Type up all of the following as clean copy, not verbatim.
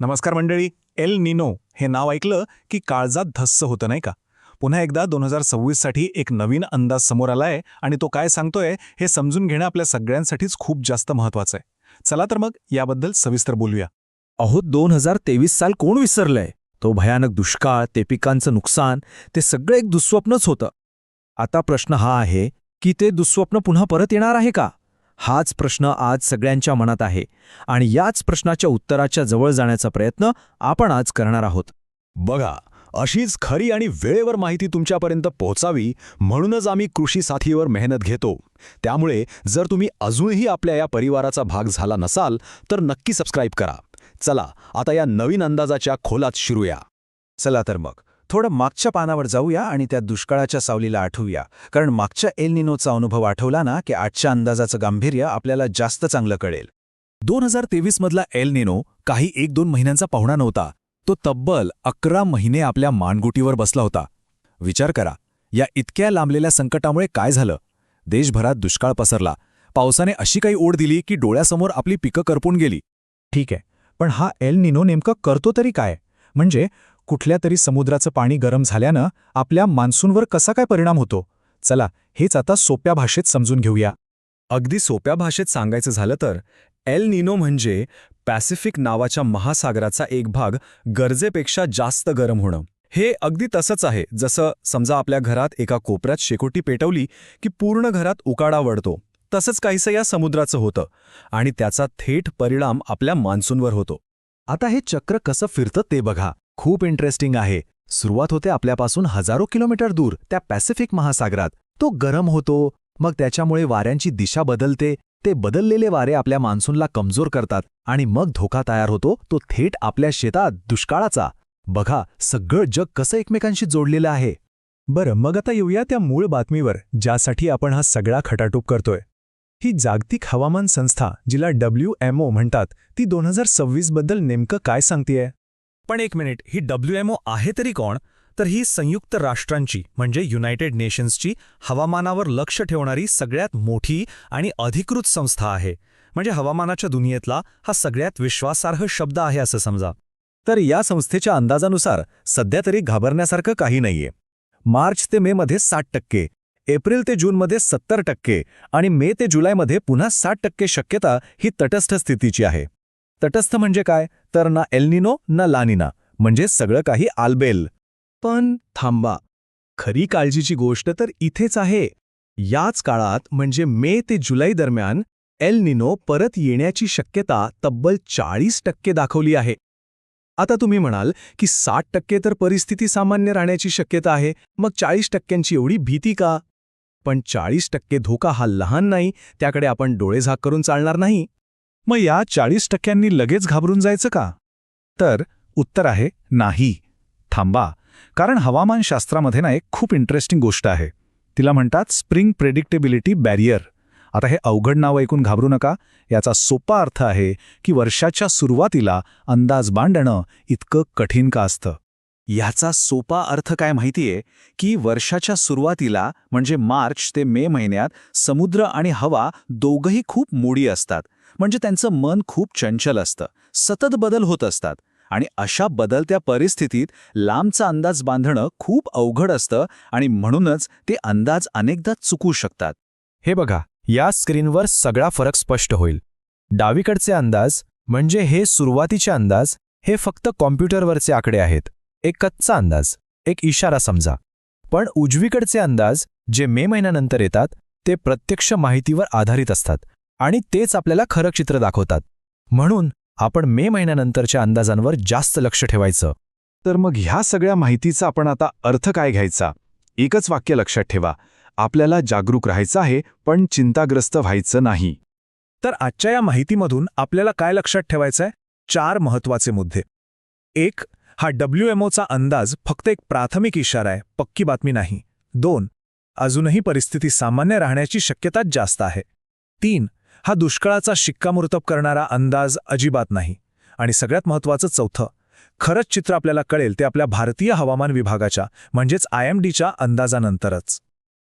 नमस्कार मंडळी. El Nino हे नाव ऐकलं की काळजात धस्स होतं नाही का? पुन्हा एकदा 2026 साठी एक नवीन अंदाज समोर आलाय आणि तो काय सांगतोय हे समजून घेणं आपल्या सगळ्यांसाठीच खूप जास्त महत्वाचं आहे. चला तर मग याबद्दल सविस्तर बोलूया. अहो 2023 साल कोण विसरलंय? तो भयानक दुष्काळ, ते पिकांचं नुकसान, ते सगळं एक दुःस्वप्नच होतं. आता प्रश्न हा आहे की ते दुःस्वप्न पुन्हा परत येणार आहे का? हाच प्रश्न आज सगळ्यांच्या मनात आहे आणि याच प्रश्नाच्या उत्तराच्या जवळ जाण्याचा प्रयत्न आपण आज करणार आहोत. बघा, अशीच खरी आणि वेळेवर माहिती तुमच्यापर्यंत पोहोचावी म्हणूनच आम्ही कृषी साथीवर मेहनत घेतो. त्यामुळे जर तुम्ही अजूनही आपल्या या परिवाराचा भाग झाला नसाल तर नक्की सबस्क्राईब करा. चला आता या नवीन अंदाजाच्या खोलात शिरूया. चला तर मग थोडं मागच्या पानावर जाऊया आणि त्या दुष्काळाच्या सावलीला आठवूया, कारण मागच्या एल निनोचा अनुभव आठवला ना की आजच्या अंदाजाचं गांभीर्य आपल्याला जास्त चांगलं कळेल. 2023 मधला एल निनो काही 1-2 महिन्यांचा पाहुणा नव्हता. तो तब्बल 11 महिने आपल्या मानगुटीवर बसला होता. विचार करा, या इतक्या लांबलेल्या संकटामुळे काय झालं? देशभरात दुष्काळ पसरला. पावसाने अशी काही ओढ दिली की डोळ्यासमोर आपली पिकं करपून गेली. ठीक आहे, पण हा एल निनो नेमकं करतो तरी काय? म्हणजे कुठल्या तरी समुद्राचं पाणी गरम झाल्यानं आपल्या मान्सूनवर कसा काय परिणाम होतो? चला हेच आता सोप्या भाषेत समजून घेऊया. अगदी सोप्या भाषेत सांगायचं झालं तर एल निनो म्हणजे पॅसिफिक नावाच्या महासागराचा एक भाग गरजेपेक्षा जास्त गरम होणं. हे अगदी तसंच आहे जसं समजा आपल्या घरात एका कोपऱ्यात शेकोटी पेटवली की पूर्ण घरात उकाडा वळतो. तसंच काहीसं या समुद्राचं होतं आणि त्याचा थेट परिणाम आपल्या मान्सूनवर होतो. आता हे चक्र कसं फिरतं ते बघा. खूप इंटरेस्टिंग आहे. सुरुवात होते आपल्यापासून हजारो किलोमीटर दूर त्या पॅसिफिक महासागरात. तो गरम होतो, मग त्याच्यामुळे वाऱ्यांची दिशा बदलते. ते बदललेले वारे आपल्या मान्सूनला कमजोर करतात आणि मग धोका तयार होतो तो थेट आपल्या शेतात दुष्काळाचा. बघा सगळं जग कसं एकमेकांशी जोडलेलं आहे. बरं, मग आता येऊया त्या मूळ बातमीवर ज्यासाठी आपण हा सगळा खटाटोप करतोय. ही जागतिक हवामान संस्था, जिला WMO म्हणतात, ती 2026 बद्दल नेमकं काय सांगतेय? पण एक मिनिट, ही WMO आहे तरी कोण? तर ही संयुक्त राष्ट्रांची म्हणजे युनायटेड नेशन्सची हवामानावर लक्ष ठेवणारी सगळ्यात मोठी आणि अधिकृत संस्था आहे. म्हणजे हवामानाच्या दुनियेतला हा सगळ्यात विश्वासार्ह शब्द आहे असं समजा. तर या संस्थेच्या अंदाजानुसार सध्या तरी घाबरण्यासारखं काही नाहीये. मार्च ते मेमध्ये 60%, एप्रिल ते जूनमध्ये 70% आणि मे ते जुलैमध्ये पुन्हा 60% शक्यता ही तटस्थ स्थितीची आहे. तटस्थ म्हणजे काय? तर ना एल निनो ना ला निना, म्हणजे सगळं काही आलबेल. पण थांबा, खरी काळजीची गोष्ट तर इथेच आहे. याच काळात म्हणजे मे ते जुलै दरम्यान एल निनो परत येण्याची शक्यता तब्बल 40% दाखवली आहे. आता तुम्ही म्हणाल की 60% तर परिस्थिती सामान्य राहण्याची शक्यता आहे, मग 40%ची एवढी भीती का? पण 40% धोका हा लहान नाही, त्याकडे आपण डोळेझाक करून चालणार नाही. मग या 40%नी लगेच घाबरून जायचं का? तर उत्तर आहे नाही. थांबा, कारण हवामानशास्त्रामध्ये ना एक खूप इंटरेस्टिंग गोष्ट आहे. तिला म्हणतात स्प्रिंग प्रेडिक्टेबिलिटी बॅरियर. आता हे अवघड नाव ऐकून घाबरू नका. याचा सोपा अर्थ आहे की वर्षाच्या सुरुवातीला अंदाज बांधणं इतकं कठीण का असतं. याचा सोपा अर्थ काय माहितीये की वर्षाच्या सुरुवातीला म्हणजे मार्च ते मे महिन्यात समुद्र आणि हवा दोघंही खूप मोडी असतात. म्हणजे त्यांचं मन खूप चंचल असतं, सतत बदल होत असतात आणि अशा बदलत्या परिस्थितीत लांबचा अंदाज बांधणं खूप अवघड असतं आणि म्हणूनच ते अंदाज अनेकदा चुकू शकतात. हे बघा, या स्क्रीनवर सगळा फरक स्पष्ट होईल. डावीकडचे अंदाज म्हणजे हे सुरुवातीचे अंदाज, हे फक्त कॉम्प्युटरवरचे आकडे आहेत, एक कच्चा अंदाज, एक इशारा समजा. पण उजवीकडचे अंदाज जे मे महिन्यानंतर येतात ते प्रत्यक्ष माहितीवर आधारित असतात आणि तेच आपल्याला खरं चित्र दाखवतात. म्हणून आपण मे महिन्यानंतरच्या अंदाजांवर जास्त लक्ष ठेवायचं. तर मग ह्या सगळ्या माहितीचा आपण आता अर्थ काय घ्यायचा? एकच वाक्य लक्षात ठेवा, आपल्याला जागरूक राहायचं आहे पण चिंताग्रस्त व्हायचं नाही. तर आजच्या या माहितीमधून आपल्याला काय लक्षात ठेवायचंय? 4 महत्त्वाचे मुद्दे. 1. हा WMOचा अंदाज फक्त एक प्राथमिक इशारा आहे, पक्की बातमी नाही. 2. अजूनही परिस्थिती सामान्य राहण्याची शक्यता जास्त आहे. 3. हा दुष्काळाचा शिक्कामोर्तब करणारा अंदाज अजिबात नाही. आणि सगळ्यात महत्त्वाचं 4. खरंच चित्र आपल्याला कळेल ते आपल्या भारतीय हवामान विभागाच्या म्हणजेच IMDच्या अंदाजानंतरच.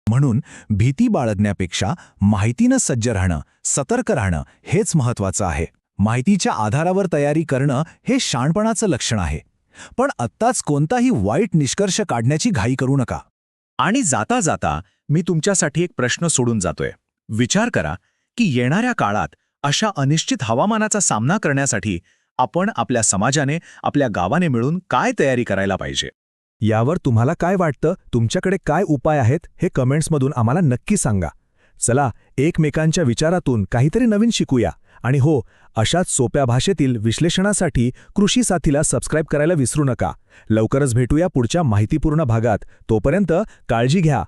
म्हणून भीती बाळगण्यापेक्षा माहितीनं सज्ज राहणं, सतर्क राहणं हेच महत्त्वाचं आहे. माहितीच्या आधारावर तयारी करणं हे शहाणपणाचं लक्षण आहे. पण आत्ताच कोणताही वाईट निष्कर्ष काढण्याची घाई करू नका. आणि जाता जाता मी तुमच्यासाठी एक प्रश्न सोडून जातोय. विचार करा की येणाऱ्या काळात अशा अनिश्चित हवामानाचा सामना करण्यासाठी आपण आपल्या समाजाने, आपल्या गावाने मिळून काय तयारी करायला पाहिजे? यावर तुम्हाला काय वाटतं, तुमच्याकडे काय उपाय आहेत हे कमेंट्समधून आम्हाला नक्की सांगा. चला एकमेकांच्या विचारातून काहीतरी नवीन शिकूया. आणि हो, अशाच सोप्या भाषेतील विश्लेषणासाठी कृषी साथीला सबस्क्राईब करायला विसरू नका. लवकरच भेटूया पुढच्या माहितीपूर्ण भागात. तोपर्यंत काळजी घ्या.